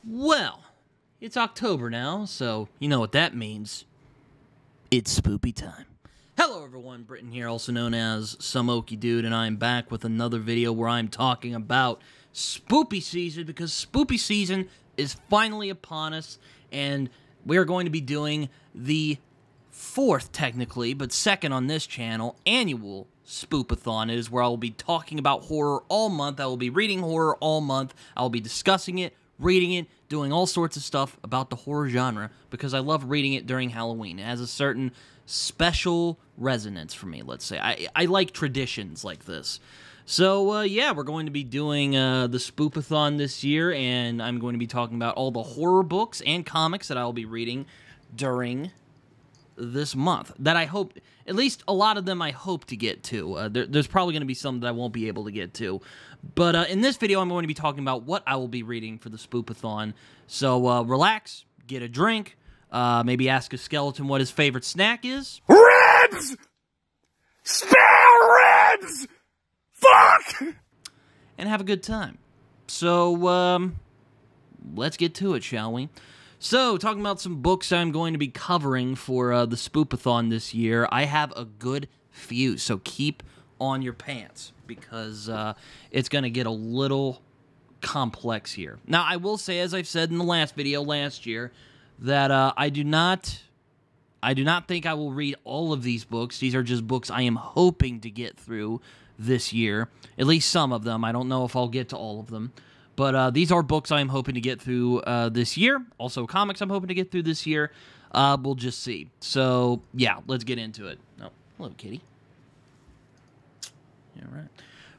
Well, it's October now, so you know what that means. It's spoopy time. Hello everyone, Britton here, also known as Some Okie Dude, and I'm back with another video where I'm talking about spoopy season, because spoopy season is finally upon us, and we're going to be doing the fourth, technically, but second on this channel, annual Spoopathon. It is where I will be talking about horror all month. I will be reading horror all month. I will be discussing it, reading it, doing all sorts of stuff about the horror genre, because I love reading it during Halloween. It has a certain special resonance for me, let's say. I like traditions like this. So, yeah, we're going to be doing the Spoopathon this year, and I'm going to be talking about all the horror books and comics that I will be reading during this month, that I hope, at least a lot of them I hope to get to. There's probably going to be some that I won't be able to get to. But in this video, I'm going to be talking about what I will be reading for the Spoopathon. So relax, get a drink, maybe ask a skeleton what his favorite snack is. Ribs! Spare ribs! Fuck! And have a good time. So, let's get to it, shall we? So, talking about some books I'm going to be covering for the Spoopathon this year, I have a good few, so keep on your pants, because it's going to get a little complex here. Now, I will say, as I've said in the last video last year, that I do not think I will read all of these books. These are just books I am hoping to get through this year, at least some of them. I don't know if I'll get to all of them. But these are books I'm hoping to get through this year. Also, comics I'm hoping to get through this year. We'll just see. So, yeah, let's get into it. Oh, hello, kitty. All right.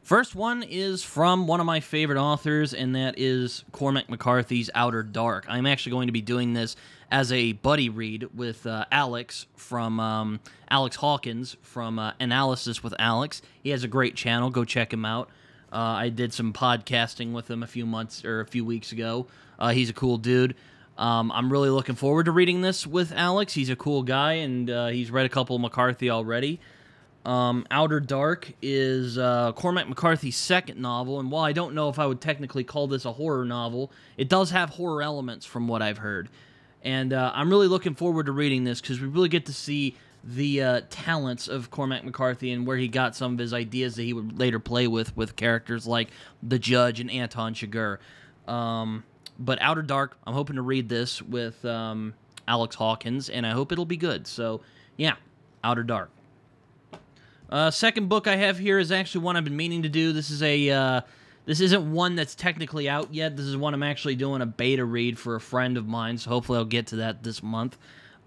First one is from one of my favorite authors, and that is Cormac McCarthy's Outer Dark. I'm actually going to be doing this as a buddy read with Alex from Alex Hawkins from Analysis with Alex. He has a great channel. Go check him out. I did some podcasting with him a few weeks ago. He's a cool dude. I'm really looking forward to reading this with Alex. He's a cool guy, and he's read a couple of McCarthy already. Outer Dark is Cormac McCarthy's second novel, and while I don't know if I would technically call this a horror novel, it does have horror elements from what I've heard. And I'm really looking forward to reading this, because we really get to see the talents of Cormac McCarthy and where he got some of his ideas that he would later play with characters like the Judge and Anton Chigurh. But Outer Dark, I'm hoping to read this with Alex Hawkins, and I hope it'll be good. So, yeah, Outer Dark. Second book I have here is actually one I've been meaning to do. This is this isn't one that's technically out yet. This is one I'm actually doing a beta read for a friend of mine, so hopefully I'll get to that this month.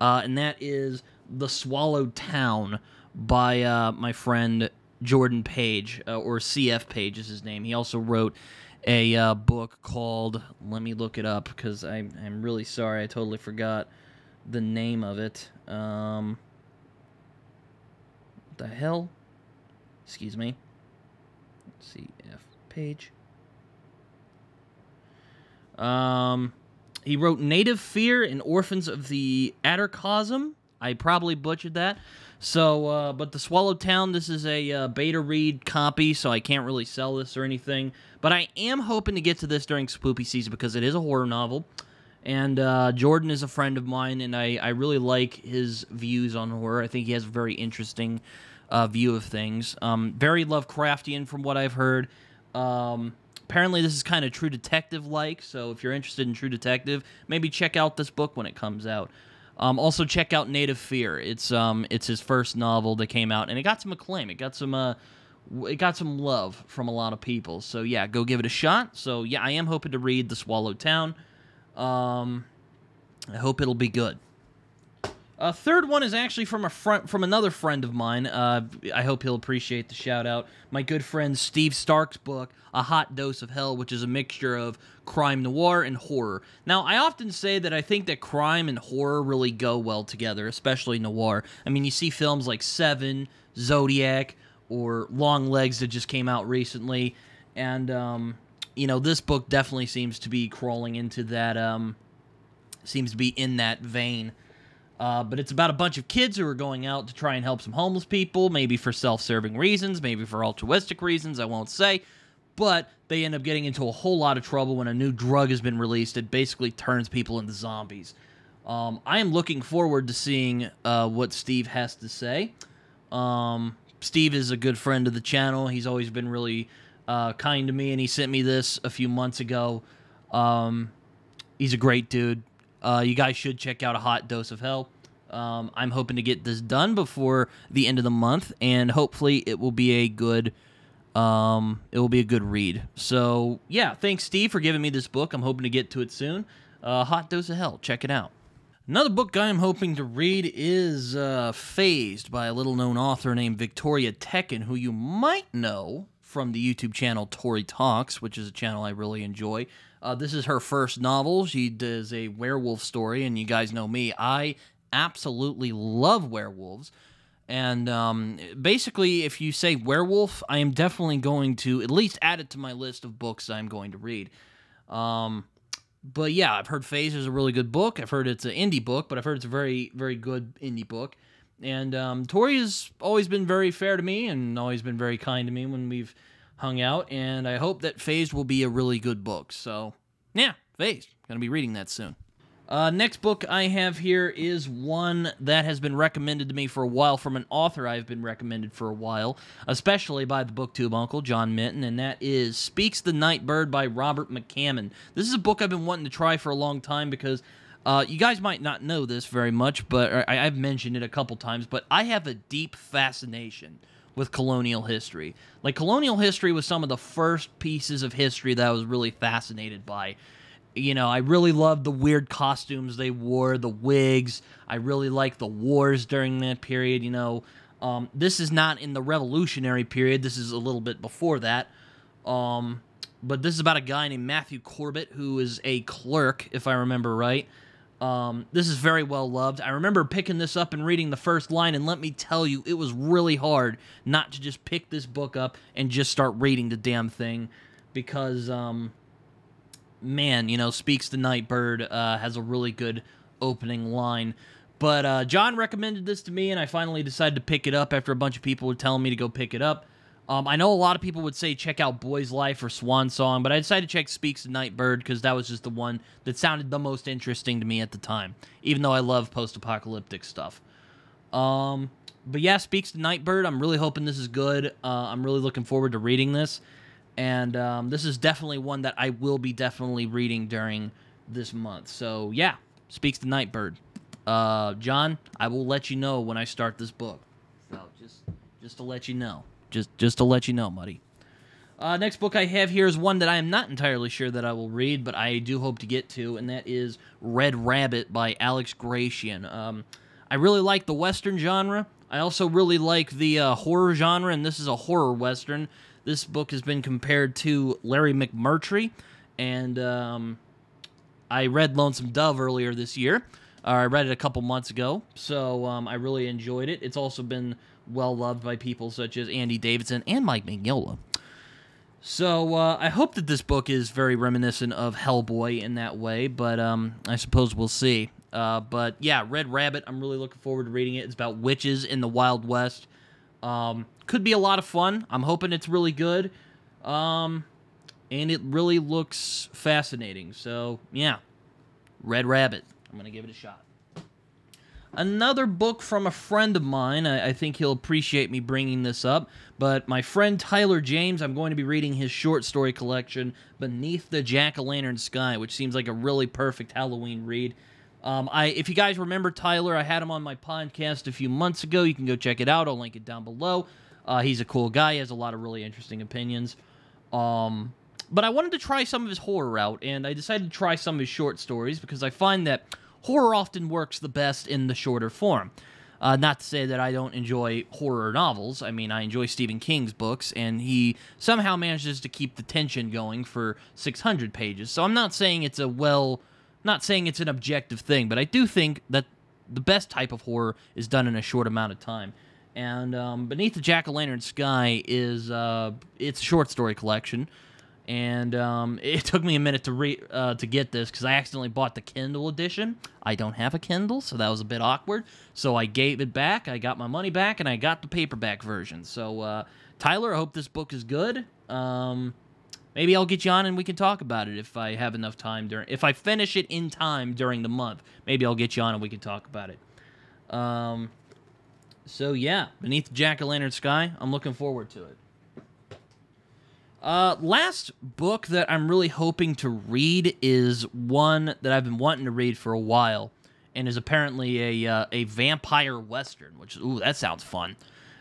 And that is The Swallowed Town by my friend Jordan Page, or CF Page is his name. He also wrote a book called, let me look it up, because I'm really sorry, I totally forgot the name of it. What the hell? Excuse me. CF Page. He wrote Native Fear and Orphans of the Attercosm. I probably butchered that. So, but The Swallowed Town, this is a beta read copy, so I can't really sell this or anything. But I am hoping to get to this during spoopy season, because it is a horror novel. And Jordan is a friend of mine, and I really like his views on horror. I think he has a very interesting view of things. Very Lovecraftian from what I've heard. Apparently this is kind of True Detective-like, so if you're interested in True Detective, maybe check out this book when it comes out. Also check out Native Fear. It's his first novel that came out, and it got some acclaim. It got some love from a lot of people. So yeah, go give it a shot. So yeah, I am hoping to read The Swallowed Town. I hope it'll be good. Third one is actually from another friend of mine. I hope he'll appreciate the shout-out. My good friend Steve Stark's book, A Hot Dose of Hell, which is a mixture of crime noir and horror. Now, I often say that I think that crime and horror really go well together, especially noir. I mean, you see films like Seven, Zodiac, or Long Legs that just came out recently, and, you know, this book definitely seems to be crawling into that, seems to be in that vein. But it's about a bunch of kids who are going out to try and help some homeless people, maybe for self-serving reasons, maybe for altruistic reasons, I won't say. but they end up getting into a whole lot of trouble when a new drug has been released. It basically turns people into zombies. I am looking forward to seeing what Steve has to say. Steve is a good friend of the channel. He's always been really kind to me, and he sent me this a few months ago. He's a great dude. You guys should check out A Hot Dose of Hell. I'm hoping to get this done before the end of the month, and hopefully it will be a good read. So yeah, thanks Steve for giving me this book. I'm hoping to get to it soon. Hot Dose of Hell, check it out. Another book I'm hoping to read is Phased by a little-known author named Victoria Tekken, who you might know from the YouTube channel Tori Talks, which is a channel I really enjoy. This is her first novel. She does a werewolf story, and you guys know me. I absolutely love werewolves. And basically, if you say werewolf, I am definitely going to at least add it to my list of books I'm going to read. But yeah, I've heard Phased is a really good book. I've heard it's an indie book, but I've heard it's a very, very good indie book. And Tori has always been very fair to me and always been very kind to me when we've hung out. And I hope that Phased will be a really good book. So, yeah, Phased. Going to be reading that soon. Next book I have here is one that has been recommended to me for a while from an author I've been recommended for a while, especially by the BookTube uncle, John Minton, and that is Speaks the Nightbird by Robert McCammon. This is a book I've been wanting to try for a long time because you guys might not know this very much, but I've mentioned it a couple times, but I have a deep fascination with colonial history. Like, colonial history was some of the first pieces of history that I was really fascinated by. You know, I really loved the weird costumes they wore, the wigs. I really liked the wars during that period, you know. This is not in the Revolutionary period. This is a little bit before that. But this is about a guy named Matthew Corbett, who is a clerk, if I remember right. This is very well loved. I remember picking this up and reading the first line, and let me tell you, it was really hard not to just pick this book up and just start reading the damn thing. Because, man, you know, Speaks the Nightbird has a really good opening line. But John recommended this to me, and I finally decided to pick it up after a bunch of people were telling me to go pick it up. I know a lot of people would say check out Boy's Life or Swan Song, but I decided to check Speaks the Nightbird because that was just the one that sounded the most interesting to me at the time, even though I love post-apocalyptic stuff. But yeah, Speaks the Nightbird, I'm really hoping this is good. I'm really looking forward to reading this. And this is definitely one that I will be definitely reading during this month. So, yeah, Speaks the Nightbird. John, I will let you know when I start this book. So, just to let you know. Just to let you know, Muddy. Next book I have here is one that I am not entirely sure that I will read, but I do hope to get to, and that is Red Rabbit by Alex Gratian. I really like the Western genre. I also really like the horror genre, and this is a horror Western. This book has been compared to Larry McMurtry, and I read Lonesome Dove earlier this year. I read it a couple months ago, so I really enjoyed it. It's also been well-loved by people such as Andy Davidson and Mike Mignola. So I hope that this book is very reminiscent of Hellboy in that way, but I suppose we'll see. But yeah, Red Rabbit, I'm really looking forward to reading it. It's about witches in the Wild West. Could be a lot of fun. I'm hoping it's really good. And it really looks fascinating. So, yeah. Red Rabbit. I'm going to give it a shot. Another book from a friend of mine. I think he'll appreciate me bringing this up. But my friend Tyler James, I'm going to be reading his short story collection, Beneath the Jack-O-Lantern Sky, which seems like a really perfect Halloween read. If you guys remember Tyler, I had him on my podcast a few months ago. You can go check it out. I'll link it down below. He's a cool guy. He has a lot of really interesting opinions. But I wanted to try some of his horror out, and I decided to try some of his short stories because I find that horror often works the best in the shorter form. Not to say that I don't enjoy horror novels. I mean, I enjoy Stephen King's books, and he somehow manages to keep the tension going for 600 pages. So I'm not saying it's not saying it's an objective thing, but I do think that the best type of horror is done in a short amount of time. And Beneath the Jack-O-Lantern Sky is it's a short story collection. And it took me a minute to get this because I accidentally bought the Kindle edition. I don't have a Kindle, so that was a bit awkward. So I gave it back, I got my money back, and I got the paperback version. So, Tyler, I hope this book is good. maybe I'll get you on and we can talk about it if I have enough time if I finish it in time during the month. Maybe I'll get you on and we can talk about it. So yeah, Beneath the Jack-o'-lantern Sky, I'm looking forward to it. Last book that I'm really hoping to read is one that I've been wanting to read for a while, and is apparently a vampire western, which, ooh, that sounds fun.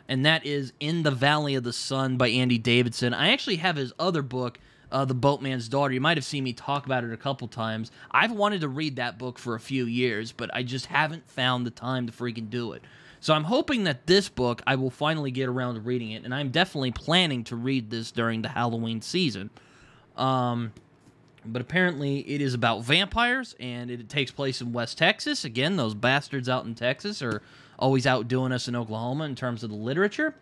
And that is In the Valley of the Sun by Andy Davidson. I actually have his other book, The Boatman's Daughter. You might have seen me talk about it a couple times. I've wanted to read that book for a few years, but I just haven't found the time to freaking do it. So I'm hoping that this book, I will finally get around to reading it, and I'm definitely planning to read this during the Halloween season. But apparently it is about vampires, and it takes place in West Texas. Again, those bastards out in Texas are always outdoing us in Oklahoma in terms of the literature.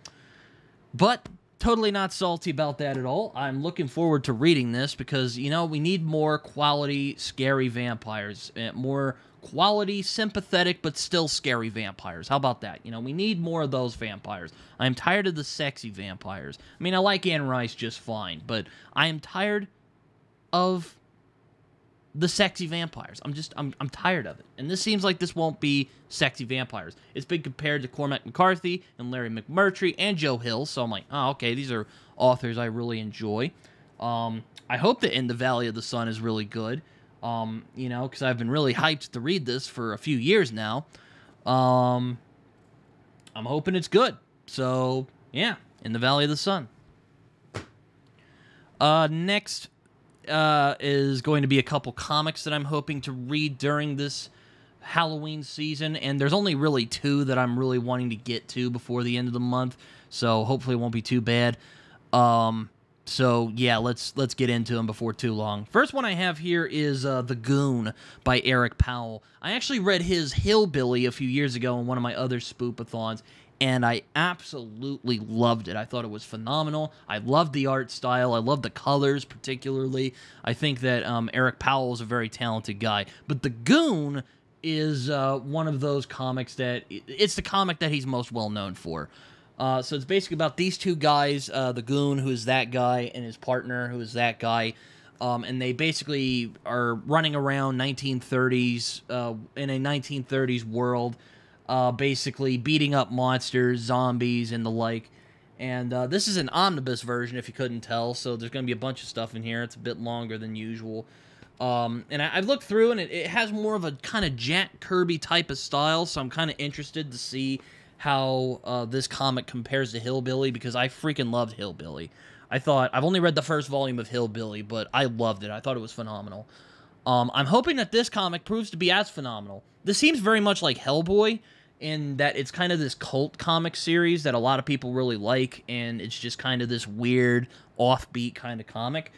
But totally not salty about that at all. I'm looking forward to reading this because, you know, we need more quality, scary vampires. More quality, sympathetic, but still scary vampires. How about that? You know, we need more of those vampires. I'm tired of the sexy vampires. I mean, I like Anne Rice just fine, but I am tired of the sexy vampires. I'm tired of it. And this seems like this won't be sexy vampires. It's been compared to Cormac McCarthy and Larry McMurtry and Joe Hill, so I'm like, oh, okay, these are authors I really enjoy. I hope that In the Valley of the Sun is really good. You know, because I've been really hyped to read this for a few years now. I'm hoping it's good. So, yeah, In the Valley of the Sun. Next is going to be a couple comics that I'm hoping to read during this Halloween season, and there's only really two that I'm really wanting to get to before the end of the month, so hopefully it won't be too bad. So, yeah, let's get into them before too long. First one I have here is The Goon by Eric Powell. I actually read his Hillbilly a few years ago in one of my other spoopathons, and I absolutely loved it. I thought it was phenomenal. I loved the art style. I loved the colors particularly. I think that Eric Powell is a very talented guy. But The Goon is one of those comics that... It's the comic that he's most well known for. So it's basically about these two guys, the Goon, who is that guy, and his partner, who is that guy, and they basically are running around 1930s, in a 1930s world, basically beating up monsters, zombies, and the like. And this is an omnibus version, if you couldn't tell, so there's going to be a bunch of stuff in here. It's a bit longer than usual. And I've looked through, and it has more of a kind of Jack Kirby type of style, so I'm kind of interested to see how this comic compares to Hillbilly, because I freaking loved Hillbilly. I've only read the first volume of Hillbilly, but I loved it. I thought it was phenomenal. I'm hoping that this comic proves to be as phenomenal. This seems very much like Hellboy, in that it's kind of this cult comic series that a lot of people really like, and it's just kind of this weird, offbeat kind of comic.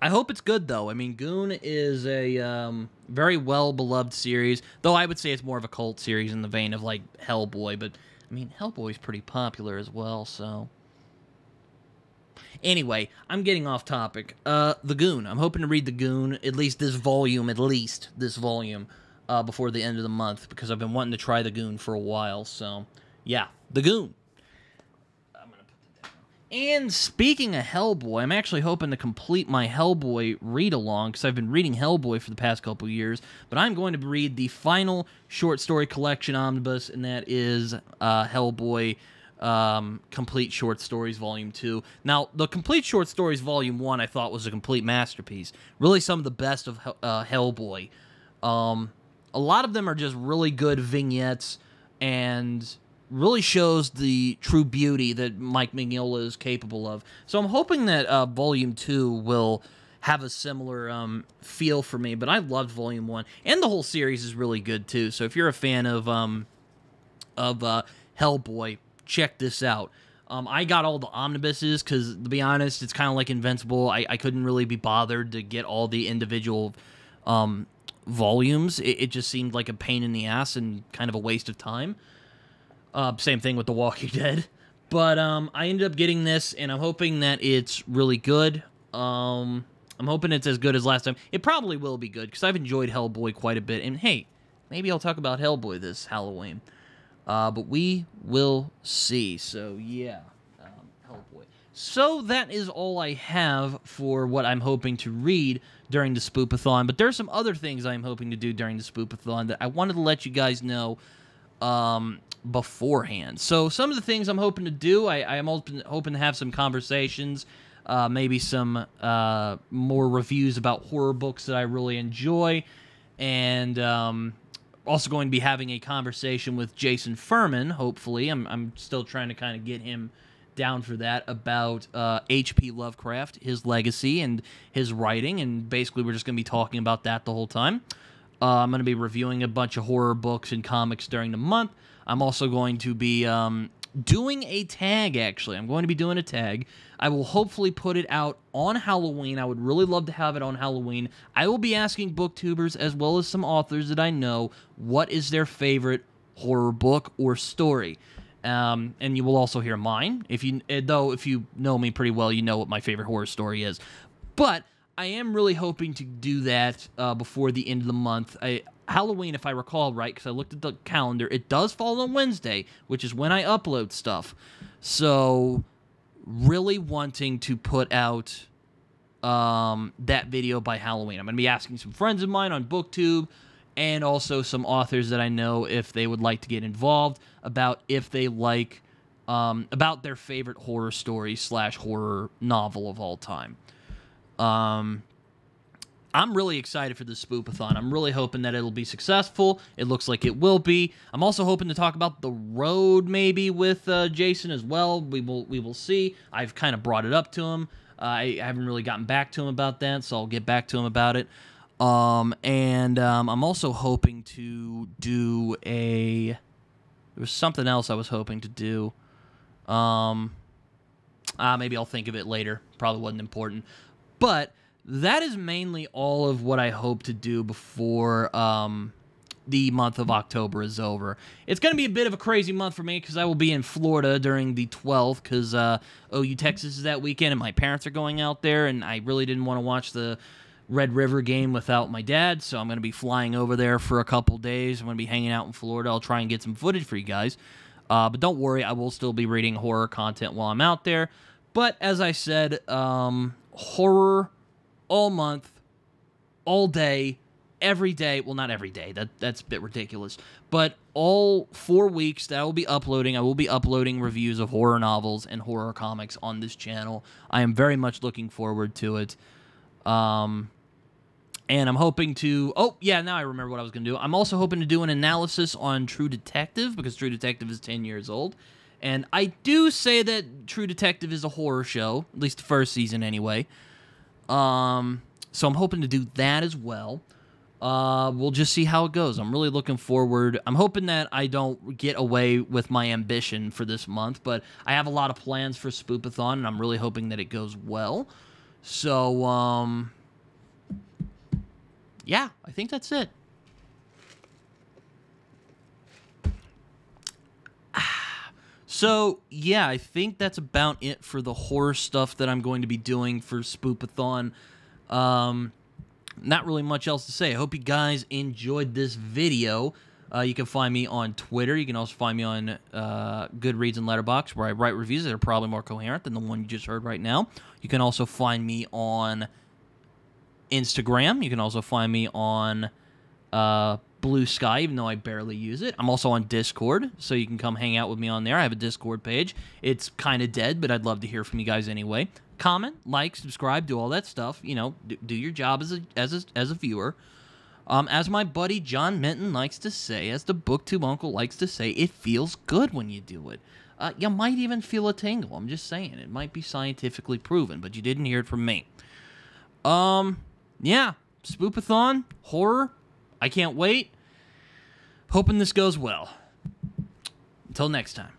I hope it's good, though. I mean, Goon is a very well-beloved series, though I would say it's more of a cult series in the vein of, like, Hellboy, but, I mean, Hellboy's pretty popular as well, so... Anyway, I'm getting off topic. The Goon. I'm hoping to read The Goon, at least this volume, before the end of the month, because I've been wanting to try The Goon for a while, so, yeah, The Goon. And speaking of Hellboy, I'm actually hoping to complete my Hellboy read-along, because I've been reading Hellboy for the past couple years, but I'm going to read the final short story collection omnibus, and that is Hellboy Complete Short Stories Volume 2. Now, the Complete Short Stories Volume 1 I thought was a complete masterpiece. Really some of the best of Hellboy. A lot of them are just really good vignettes, and really shows the true beauty that Mike Mignola is capable of. So I'm hoping that Volume 2 will have a similar feel for me, but I loved Volume 1, and the whole series is really good, too. So if you're a fan of Hellboy, check this out. I got all the omnibuses, because, to be honest, it's kind of like Invincible. I couldn't really be bothered to get all the individual volumes. It just seemed like a pain in the ass and kind of a waste of time. Same thing with The Walking Dead. But I ended up getting this, and I'm hoping that it's really good. I'm hoping it's as good as last time. It probably will be good, because I've enjoyed Hellboy quite a bit. And hey, maybe I'll talk about Hellboy this Halloween. But we will see. So, yeah. Hellboy. So that is all I have for what I'm hoping to read during the Spoopathon. But there's some other things I'm hoping to do during the Spoopathon that I wanted to let you guys know beforehand. So some of the things I'm hoping to do, I am hoping to have some conversations, maybe some more reviews about horror books that I really enjoy, and also going to be having a conversation with Jason Furman, hopefully. I'm still trying to kind of get him down for that, about H.P. Lovecraft, his legacy, and his writing, and basically we're just going to be talking about that the whole time. I'm going to be reviewing a bunch of horror books and comics during the month. I'm also going to be doing a tag, actually. I'm going to be doing a tag. I will hopefully put it out on Halloween. I would really love to have it on Halloween. I will be asking booktubers, as well as some authors that I know, what is their favorite horror book or story. And you will also hear mine. If you know me pretty well, you know what my favorite horror story is. But I am really hoping to do that before the end of the month. Halloween, if I recall right, because I looked at the calendar, it does fall on Wednesday, which is when I upload stuff. So, really wanting to put out that video by Halloween. I'm going to be asking some friends of mine on BookTube, and also some authors that I know, if they would like to get involved, about if they like, about their favorite horror story / horror novel of all time. I'm really excited for this Spoopathon. I'm really hoping that it'll be successful. It looks like it will be. I'm also hoping to talk about The Road, maybe, with Jason as well. We will see. I've kind of brought it up to him. I haven't really gotten back to him about that, so I'll get back to him about it. I'm also hoping to do there was something else I was hoping to do. Maybe I'll think of it later. Probably wasn't important. But that is mainly all of what I hope to do before the month of October is over. It's going to be a bit of a crazy month for me because I will be in Florida during the 12th because OU Texas is that weekend and my parents are going out there, and I really didn't want to watch the Red River game without my dad, so I'm going to be flying over there for a couple days. I'm going to be hanging out in Florida. I'll try and get some footage for you guys. But don't worry, I will still be reading horror content while I'm out there. But as I said, horror all month, all day, every day. Well, not every day. That's a bit ridiculous. But all 4 weeks that I will be uploading reviews of horror novels and horror comics on this channel. I am very much looking forward to it. And I'm hoping to... Oh, yeah, now I remember what I was going to do. I'm also hoping to do an analysis on True Detective, because True Detective is 10 years old. And I do say that True Detective is a horror show, at least the first season anyway. So I'm hoping to do that as well. We'll just see how it goes. I'm really looking forward. I'm hoping that I don't get away with my ambition for this month, but I have a lot of plans for Spoopathon, and I'm really hoping that it goes well. So, yeah, I think that's it. So, yeah, I think that's about it for the horror stuff that I'm going to be doing for Spoopathon. Not really much else to say. I hope you guys enjoyed this video. You can find me on Twitter. You can also find me on Goodreads and Letterboxd, where I write reviews that are probably more coherent than the one you just heard right now. You can also find me on Instagram. You can also find me on Blue Sky, even though I barely use it. I'm also on Discord, so you can come hang out with me on there. I have a Discord page. It's kind of dead, but I'd love to hear from you guys anyway. Comment, like, subscribe, do all that stuff. You know, do your job as a viewer. As my buddy John Minton likes to say, as the BookTube uncle likes to say, it feels good when you do it. You might even feel a tingle. I'm just saying. It might be scientifically proven, but you didn't hear it from me. Yeah, Spoopathon, horror. I can't wait. Hoping this goes well. Until next time.